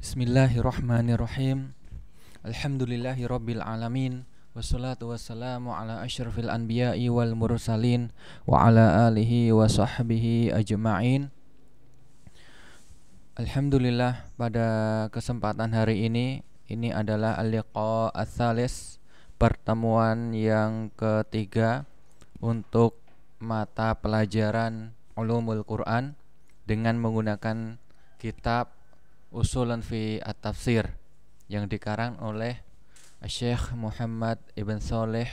Bismillahirrahmanirrahim. Alhamdulillahirabbil alamin. Wassalatu wassalamu ala asyrafil anbiya'i wal mursalin wa ala alihi wa sahbihi ajma'in. Alhamdulillah, pada kesempatan hari ini adalah al-liqa ats-tsalis, pertemuan yang ketiga untuk mata pelajaran Ulumul Quran dengan menggunakan kitab Ushulun fi at-Tafsir yang dikarang oleh Syekh Muhammad Ibn Shalih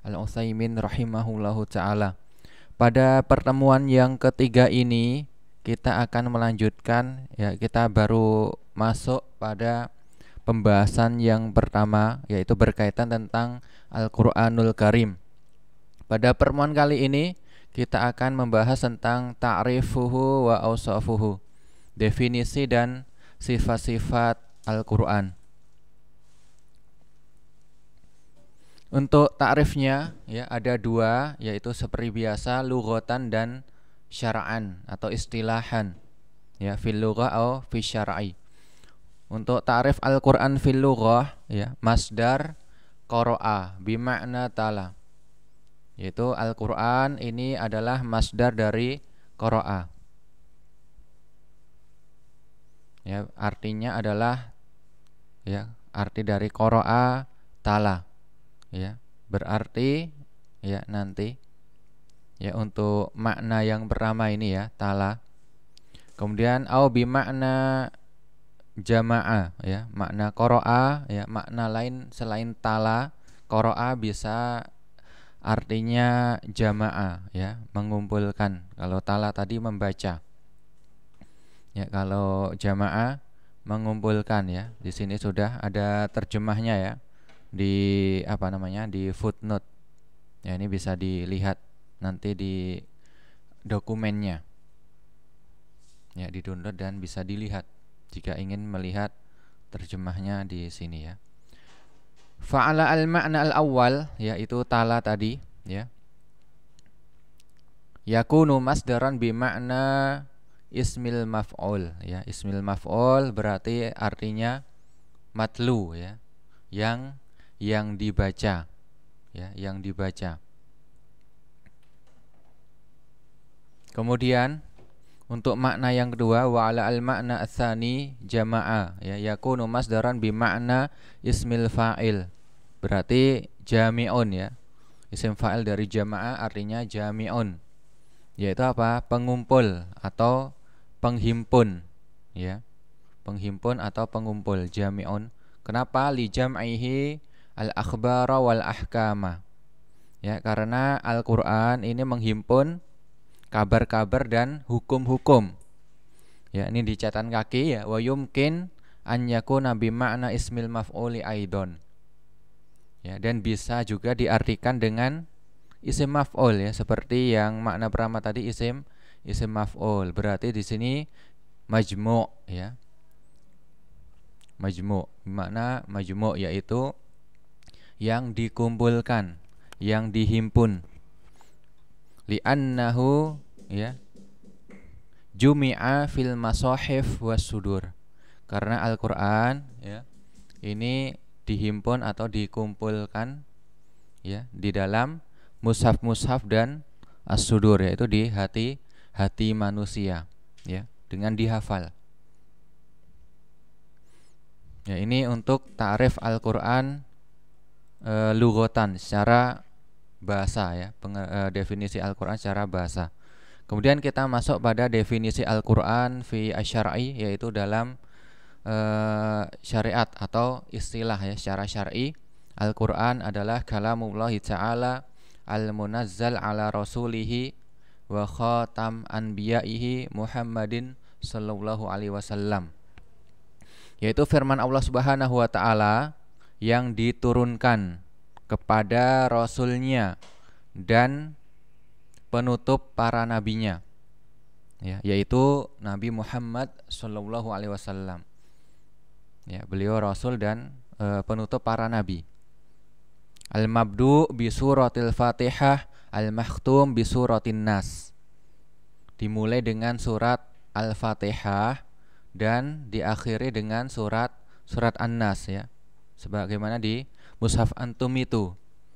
Al-Utsaimin rahimahullahu ta'ala. Pada pertemuan yang ketiga ini kita akan melanjutkan, kita baru masuk pada pembahasan yang pertama, yaitu berkaitan tentang Al-Qur'anul Karim. Pada pertemuan kali ini kita akan membahas tentang ta'rifuhu wa awsafuhu, definisi dan sifat-sifat Al-Quran. Untuk ta'rifnya ada dua, yaitu seperti biasa lughatan dan syara'an atau istilahan, fil lughah atau fi syar'i. Untuk ta'rif Al-Quran fil lughah, masdar qara'a bimakna tala, yaitu Al-Quran ini adalah masdar dari qara'a. Artinya adalah arti dari qara'a tala, berarti nanti untuk makna yang pertama ini tala. Kemudian au bi makna jama'a, makna qara'a, makna lain selain tala qara'a bisa artinya jama'a, mengumpulkan. Kalau tala tadi membaca, kalau jamaah mengumpulkan, di sini sudah ada terjemahnya di di footnote. Ini bisa dilihat nanti di dokumennya. Di-download dan bisa dilihat jika ingin melihat terjemahnya di sini Fa'ala al-ma'na al-awwal, yaitu tala tadi, yakunu masdaran bi makna ismil maf'ul, ismil maf'ul berarti artinya matlu, yang dibaca, yang dibaca. Kemudian untuk makna yang kedua, wa ala al makna ats-tsani jama'a, yakunu masdaran bi makna ismil fa'il, berarti jami'un, isim fa'il dari jama'a artinya jami'un, yaitu apa? Pengumpul atau penghimpun, penghimpun atau pengumpul, jami'un. Kenapa? Li jam'ihi al-akhbara wal ahkama, karena Al-Quran ini menghimpun kabar-kabar dan hukum-hukum. Ini di catatan kaki, wa yumkin an yakuna bi makna ismil maf'uli aidon, dan bisa juga diartikan dengan isim maf'ul, seperti yang makna pertama tadi isim maf'ul, berarti di sini majmu', majmu', makna majmu' yaitu yang dikumpulkan, yang dihimpun. Li'annahu jumi'a fil masahif was sudur, karena Al-Qur'an ini dihimpun atau dikumpulkan di dalam mushaf-mushaf dan as-sudur, yaitu di hati manusia, dengan dihafal. Ini untuk ta'rif Al-Quran lughatan, secara bahasa, definisi Al-Quran secara bahasa. Kemudian kita masuk pada definisi Al-Quran fi asy-syar'i, yaitu dalam syariat atau istilah, secara syar'i. Al-Quran adalah kalamullah ta'ala al-munazzal ala rasulihi wa khatam anbiya'ihi Muhammadin sallallahu alaihi wasallam, yaitu firman Allah Subhanahu wa ta'ala yang diturunkan kepada rasulnya dan penutup para nabinya, yaitu Nabi Muhammad sallallahu alaihi wasallam. Beliau rasul dan penutup para nabi. Al-mabdu bi suratil Fatihah, al-makhtum bi suratin Nas. Dimulai dengan surat Al-Fatihah dan diakhiri dengan surat An-Nas ya. Sebagaimana di mushaf antum itu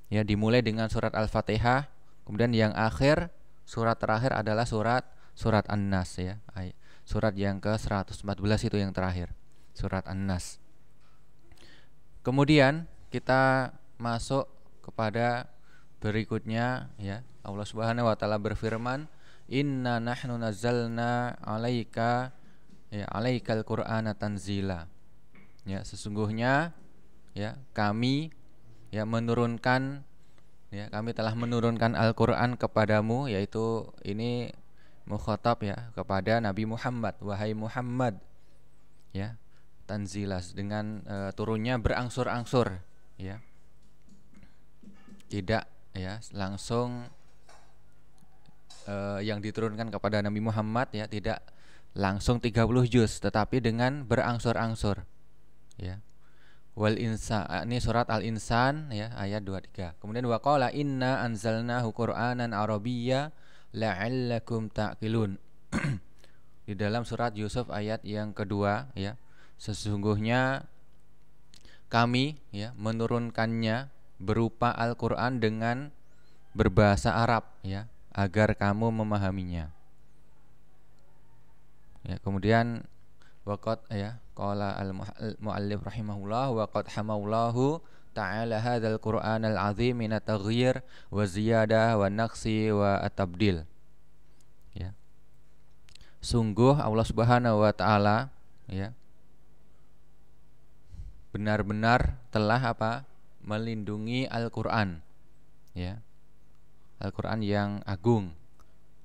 ya, dimulai dengan surat Al-Fatihah, kemudian yang akhir surat terakhir adalah surat An-Nas ya. Surat yang ke-114 itu yang terakhir, surat An-Nas. Kemudian kita masuk kepada berikutnya ya. Allah Subhanahu wa taala berfirman, "Inna nahnu nazzalna 'alaika ya 'alaikal Qur'ana tanzila." Ya, sesungguhnya ya kami ya menurunkan ya, kami telah menurunkan Al-Qur'an kepadamu, yaitu ini mukhatab ya kepada Nabi Muhammad, wahai Muhammad ya, tanzilas dengan turunnya berangsur-angsur ya. Tidak ya langsung yang diturunkan kepada Nabi Muhammad ya, tidak langsung 30 juz, tetapi dengan berangsur-angsur ya. Wal insa, ini surat Al-Insan ya ayat 23. Kemudian waqala inna anzalnahu Qur'anan Arabiyya la'allakum ta'qilun. Di dalam surat Yusuf ayat yang kedua ya, sesungguhnya kami ya menurunkannya berupa Al-Qur'an dengan berbahasa Arab ya, agar kamu memahaminya. Ya, kemudian waqad ya qala al-muallif rahimahullah wa qad hamallahu ta'ala hadzal Qur'an al-'azim min at-taghyir wa ziyadah wa naqsi wa at-tabdil. Ya. Sungguh Allah Subhanahu wa taala ya benar-benar telah melindungi Al-Qur'an ya. Al-Qur'an yang agung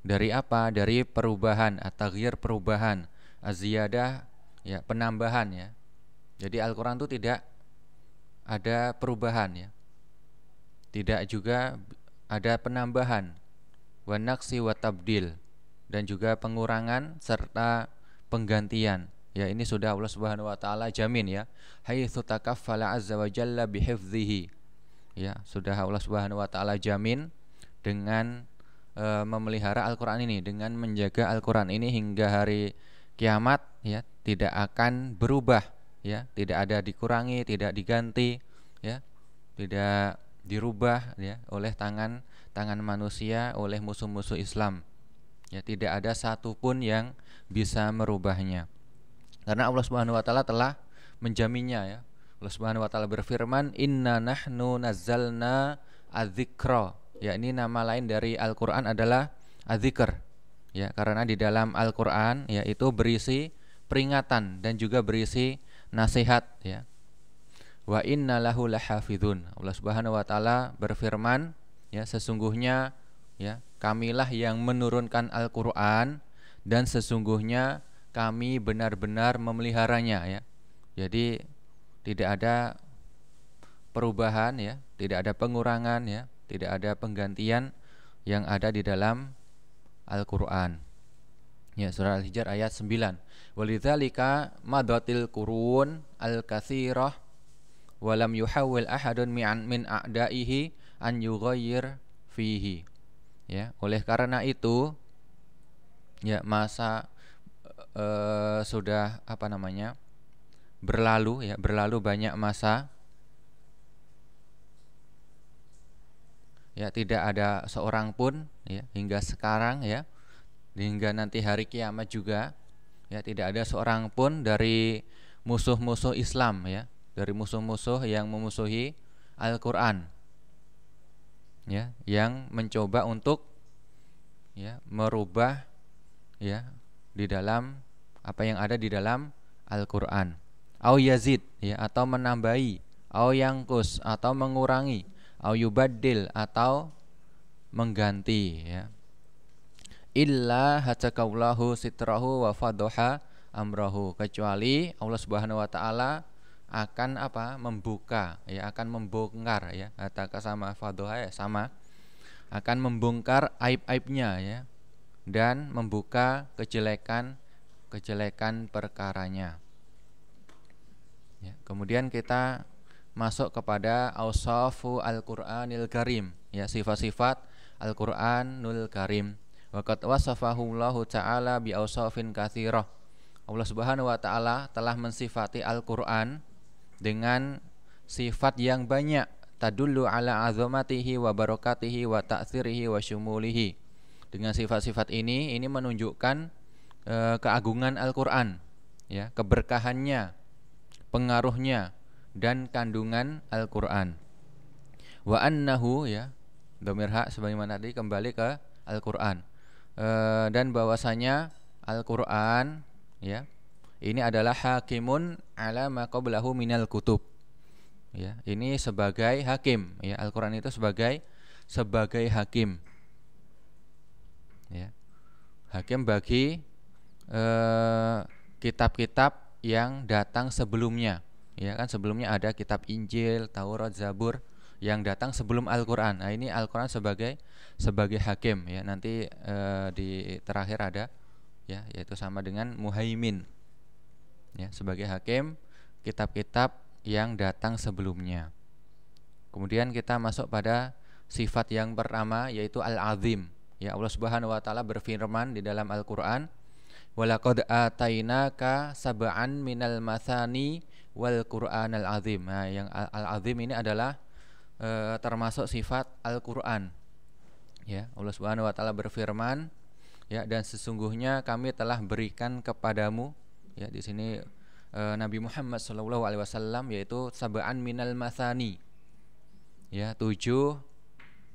dari dari perubahan, at-taghyir perubahan, az-ziyadah ya penambahan ya. Jadi Al-Qur'an itu tidak ada perubahan ya. Tidak juga ada penambahan, wa naqsi wa tabdil, dan juga pengurangan serta penggantian. Ya, ini sudah Allah Subhanahu wa taala jamin ya. Haitsu takaffala azza wa jalla bihifdhihi. Ya, sudah Allah Subhanahu wa taala jamin dengan memelihara Al-Qur'an ini, dengan menjaga Al-Qur'an ini hingga hari kiamat ya, tidak akan berubah ya, tidak ada dikurangi, tidak diganti ya, tidak dirubah ya oleh tangan manusia, oleh musuh-musuh Islam. Ya, tidak ada satupun yang bisa merubahnya. Karena Allah Subhanahu wa taala telah menjaminnya ya. Allah Subhanahu wa taala berfirman, "Inna nahnu nazzalna adz-dzikra." Ya, ini nama lain dari Al-Qur'an adalah adz-dzikr. Ya, karena di dalam Al-Qur'an ya itu berisi peringatan dan juga berisi nasihat ya. Wa inna lahu lahafizun. Allah Subhanahu wa taala berfirman ya, sesungguhnya ya kamilah yang menurunkan Al-Qur'an dan sesungguhnya kami benar-benar memeliharanya ya. Jadi tidak ada perubahan ya, tidak ada pengurangan ya, tidak ada penggantian yang ada di dalam Al-Qur'an. Ya, surah Al-Hijr ayat 9. Walidzalika madatil qurun al-katsirah wa lam yuhawwil ahadun min a'daihi an yughayyir fihi. Ya, oleh karena itu ya masa sudah berlalu ya, berlalu banyak masa ya, tidak ada seorang pun ya hingga sekarang ya, hingga nanti hari kiamat juga ya, tidak ada seorang pun dari musuh-musuh Islam ya, dari musuh-musuh yang memusuhi Al-Qur'an ya, yang mencoba untuk ya merubah ya di dalam apa yang ada di dalam Al-Qur'an. Au yazid ya, atau menambahi, au yangkus atau mengurangi, au yubaddil atau mengganti ya. Illa hatakallahu sitrahu wa fadhaha amrahu, kecuali Allah Subhanahu wa taala akan membuka ya, akan membongkar ya, hataka sama fadhaha ya sama, akan membongkar aib-aibnya ya, dan membuka kejelekan perkaranya ya. Kemudian kita masuk kepada ausafu Al-Qur'anil Karim ya, sifat-sifat Al-Qur'anul Karim. Waqad wasafahu Allah Ta'ala bi ausafin katsirah Allah Subhanahu wa taala telah mensifati Al-Qur'an dengan sifat yang banyak, tadullu ala azamatihi wa barakatihi wa ta'thirihi wa syumulihi. Dengan sifat-sifat ini menunjukkan keagungan Al-Qur'an, ya, keberkahannya, pengaruhnya dan kandungan Al-Qur'an. Wa annahu, ya, dhamir ha sebagaimana tadi kembali ke Al-Qur'an. Dan bahwasanya Al-Qur'an, ya, ini adalah hakimun ala ma qablahu minal kutub. Ya, ini sebagai hakim, ya, Al-Qur'an itu sebagai hakim. Ya. Hakim bagi kitab-kitab yang datang sebelumnya. Ya kan, sebelumnya ada kitab Injil, Taurat, Zabur yang datang sebelum Al-Qur'an. Nah, ini Al-Qur'an sebagai hakim, ya. Nanti di terakhir ada, ya, yaitu sama dengan muhaimin, ya, sebagai hakim kitab-kitab yang datang sebelumnya. Kemudian kita masuk pada sifat yang pertama, yaitu Al-Azim. Ya, Allah Subhanahu wa taala berfirman di dalam Al-Qur'an, "Walaqad atainaka sab'an minal matsani wal Qur'anal azim." Nah, yang Al-Azim ini adalah termasuk sifat Al-Qur'an. Ya, Allah Subhanahu wa taala berfirman, ya, dan sesungguhnya kami telah berikan kepadamu, ya, di sini Nabi Muhammad sallallahu alaihi wasallam, yaitu sab'an minal matsani. Ya, 7,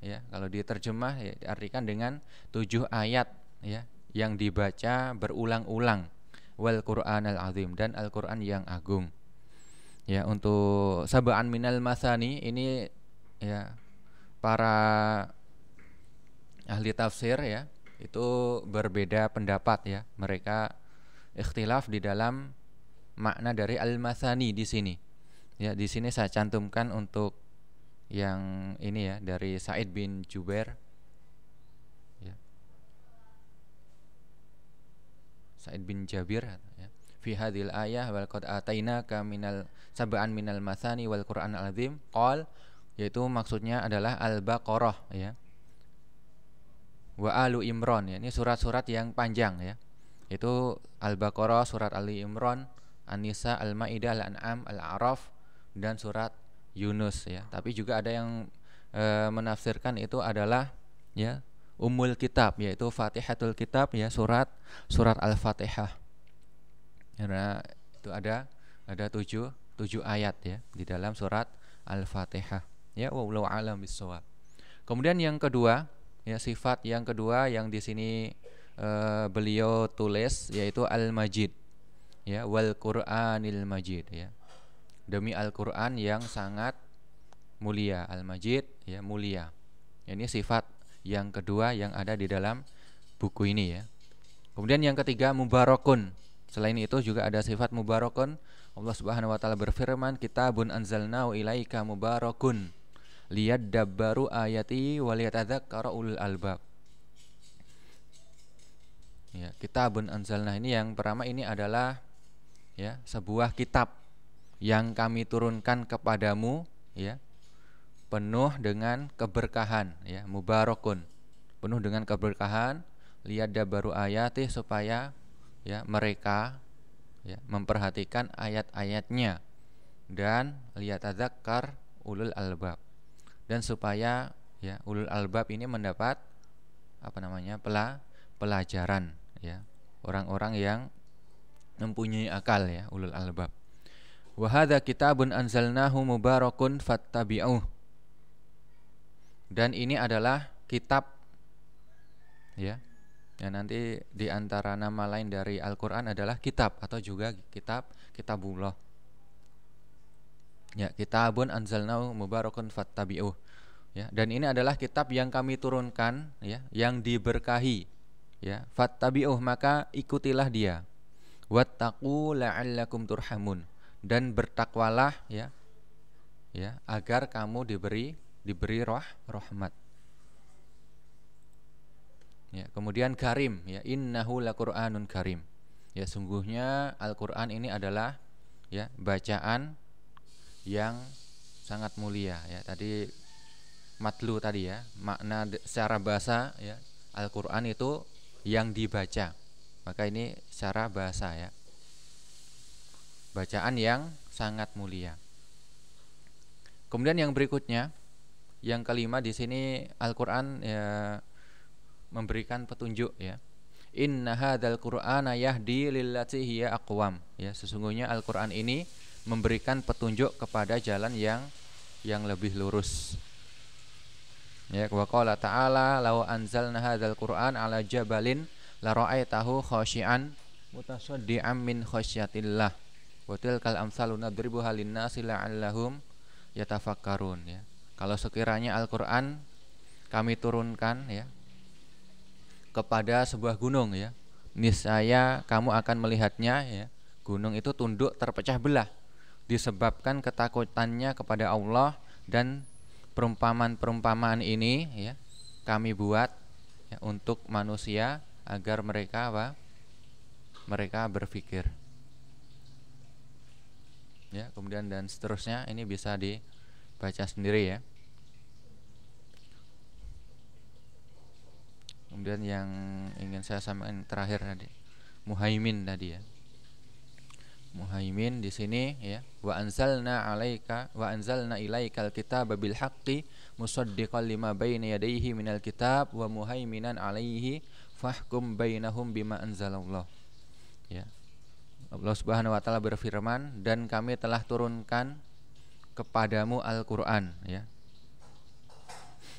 ya, kalau diterjemah, ya, diartikan dengan 7 ayat, ya, yang dibaca berulang-ulang, wal Qur'anal azim, dan Al-Qur'an yang agung. Ya, untuk sab'an minal matsani ini, ya, para ahli tafsir, ya, itu berbeda pendapat, ya. Mereka ikhtilaf di dalam makna dari al-matsani di sini. Ya, di sini saya cantumkan untuk yang ini, ya, dari Sa'id bin Jubair, ya. Sa'id bin Jabir, ya. Fi hadhil ayah wal qad atainaka minal sab'an minal matsani wal Qur'anal azim qol, yaitu maksudnya adalah Al-Baqarah, ya, wa Alu Imran, ya. Ini surat-surat yang panjang, ya. Itu Al-Baqarah, surat Ali Imran, An-Nisa, Al-Maidah, Al-An'am, Al-A'raf, dan surat Yunus, ya. Tapi juga ada yang menafsirkan itu adalah, ya, Ummul Kitab, yaitu Fatihatul Kitab, ya, surat Al-Fatihah. Karena itu ada 7 ayat, ya, di dalam surat Al-Fatihah. Ya, wallahu a'lam bissawab. Kemudian yang kedua, ya, sifat yang kedua yang di sini beliau tulis, yaitu Al-Majid, ya, wal Qur'anil Majid, ya. Demi Al-Qur'an yang sangat mulia. Al-Majid, ya, mulia. Ini sifat yang kedua yang ada di dalam buku ini, ya. Kemudian yang ketiga, Mubarakun. Selain itu juga ada sifat Mubarakun. Allah Subhanahu wa taala berfirman, "Kitabun anzalnahu ilaika mubarakun liyadabbaru ayati wa liyatadzakkara ulul albab." Ya, Kitabun anzalna ini yang pertama ini adalah, ya, sebuah kitab yang kami turunkan kepadamu, ya, penuh dengan keberkahan, ya, mubarakun, penuh dengan keberkahan, liyadabbaru ayati, supaya, ya, mereka, ya, memperhatikan ayat-ayatnya, dan liyatadzakkar ulul albab, dan supaya, ya, ulul albab ini mendapat pelajaran, ya, orang-orang yang mempunyai akal, ya, ulul albab. Wa hadza kitabun anzalnahu mubarakun fattabi'uh. Dan ini adalah kitab, ya. Ya, nanti di antara nama lain dari Al-Qur'an adalah kitab, atau juga kitabullah. Ya, kitabun anzalnahu mubarakun fattabi'uh. Ya, dan ini adalah kitab yang kami turunkan, ya, yang diberkahi, ya, fattabi'uh, maka ikutilah dia. Wattaqu la'allakum turhamun, dan bertakwalah, ya, ya, agar kamu diberi rahmat. Ya, kemudian karim, ya, innahu laqur'anun karim. Ya, sungguhnya Al-Qur'an ini adalah, ya, bacaan yang sangat mulia, ya. Tadi matlu tadi, ya, makna secara bahasa, ya, Al-Qur'an itu yang dibaca. Maka ini secara bahasa, ya. bacaan yang sangat mulia. Kemudian yang berikutnya, yang kelima di sini Al-Qur'an ya, memberikan petunjuk ya. Inna hadzal Qur'ana yahdi lillati hiya aqwam. Ya, sesungguhnya Al-Qur'an ini memberikan petunjuk kepada jalan yang lebih lurus. Ya, wa qala ta'ala law anzalna hadzal Qur'an ala jabalin la ra'aitahu khashi'an mutasaddian min khasyatillah. Wa tilkal amsalu nadribuha lin-nasi la'allahum yatafakkarun ya. Kalau sekiranya Al-Qur'an kami turunkan ya kepada sebuah gunung ya, niscaya kamu akan melihatnya ya, gunung itu tunduk terpecah belah disebabkan ketakutannya kepada Allah, dan perumpamaan-perumpamaan ini ya kami buat ya, untuk manusia agar mereka berpikir. Ya, kemudian dan seterusnya ini bisa dibaca sendiri ya. Kemudian yang ingin saya sampaikan terakhir tadi, Muhaimin tadi ya. Muhaimin di sini ya, wa anzalna ilaikal kitaba bil haqqi musaddiqan lima baina yadayhi minal kitab wa muhaiminan alaihi fahkum bainahum bima anzalallah. Ya. Allah Subhanahu wa taala berfirman, dan kami telah turunkan kepadamu Al-Qur'an ya.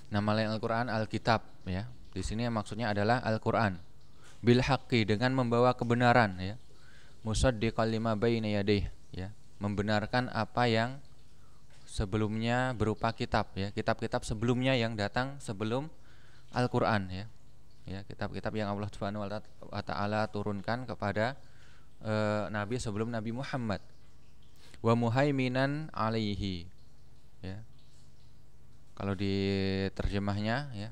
Nama lain Al-Qur'an Al-Kitab ya. Di sini maksudnya adalah Al-Qur'an. Bil haqqi, dengan membawa kebenaran ya. Musaddiqal lima baina yadayhi ya. Membenarkan apa yang sebelumnya berupa kitab ya. Kitab-kitab sebelumnya yang datang sebelum Al-Qur'an ya. Ya, kitab-kitab yang Allah Subhanahu wa taala turunkan kepada nabi sebelum Nabi Muhammad. Wa muhaiminan alaihi ya. Kalau di terjemahnya ya,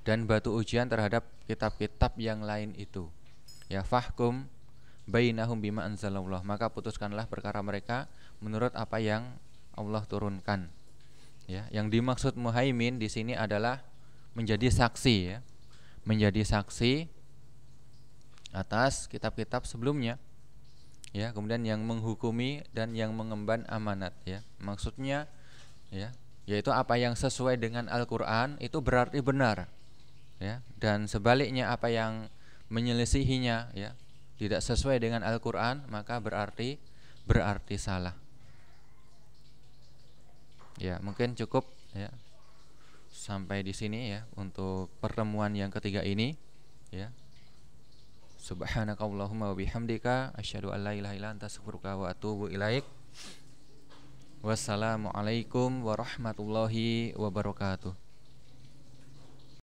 dan batu ujian terhadap kitab-kitab yang lain itu ya, fahkum bainahum bima anzalallah, maka putuskanlah perkara mereka menurut apa yang Allah turunkan ya. Yang dimaksud muhaimin di sini adalah menjadi saksi ya, menjadi saksi atas kitab-kitab sebelumnya ya, kemudian yang menghukumi dan yang mengemban amanat ya. Maksudnya ya, yaitu apa yang sesuai dengan Al-Qur'an itu berarti benar ya, dan sebaliknya apa yang menyelisihinya ya, tidak sesuai dengan Al-Qur'an, maka berarti salah. Ya, mungkin cukup ya sampai di sini ya untuk pertemuan yang ketiga ini ya. Subhanakallahumma wa bihamdika asyhadu an la ilaha illa anta astaghfiruka wa atubu ilaik. Wassalamualaikum warahmatullahi wabarakatuh.